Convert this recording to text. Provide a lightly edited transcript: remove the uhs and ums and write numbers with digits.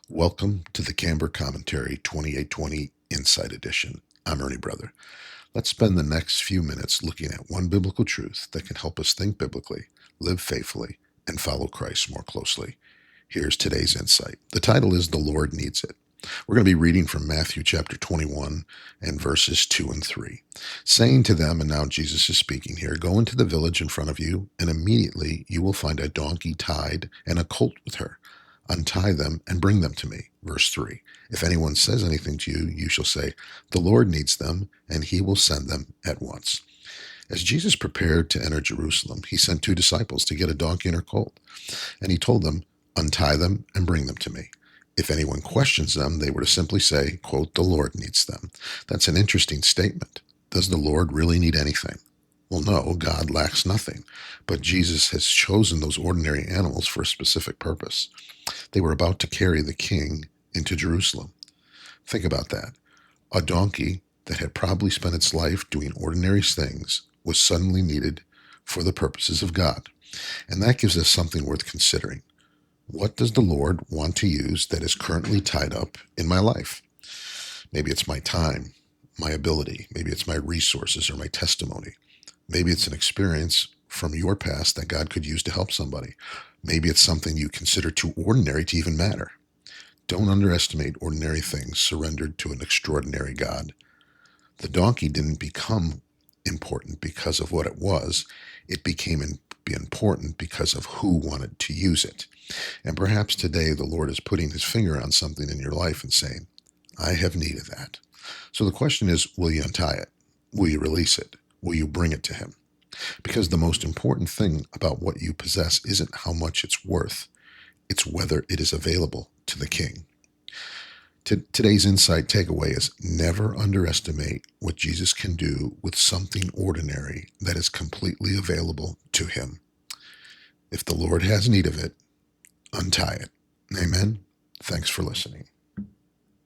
Welcome to the Kamber Commentary 2820 Insight Edition. I'm Ernie Brother. Let's spend the next few minutes looking at one biblical truth that can help us think biblically, live faithfully, and follow Christ more closely. Here's today's insight. The title is The Lord Needs It. We're going to be reading from Matthew chapter 21 and verses 2 and 3. Saying to them, and now Jesus is speaking here, go into the village in front of you, and immediately you will find a donkey tied and a colt with her. Untie them and bring them to me. Verse 3. If anyone says anything to you, you shall say, the Lord needs them, and he will send them at once. As Jesus prepared to enter Jerusalem, he sent two disciples to get a donkey and her colt, and he told them, untie them and bring them to me. If anyone questions them, they were to simply say, quote, the Lord needs them. That's an interesting statement. Does the Lord really need anything? Well, no, God lacks nothing, but Jesus has chosen those ordinary animals for a specific purpose. They were about to carry the king into Jerusalem. Think about that. A donkey that had probably spent its life doing ordinary things was suddenly needed for the purposes of God. And that gives us something worth considering. What does the Lord want to use that is currently tied up in my life? Maybe it's my time, my ability. Maybe it's my resources or my testimony. Maybe it's an experience from your past that God could use to help somebody. Maybe it's something you consider too ordinary to even matter. Don't underestimate ordinary things surrendered to an extraordinary God. The donkey didn't become important because of what it was. It became important because of who wanted to use it. And perhaps today the Lord is putting his finger on something in your life and saying, I have need of that. So the question is, will you untie it? Will you release it? Will you bring it to him? Because the most important thing about what you possess isn't how much it's worth. It's whether it is available to the king. Today's insight takeaway is never underestimate what Jesus can do with something ordinary that is completely available to him. If the Lord has need of it, untie it. Amen. Thanks for listening.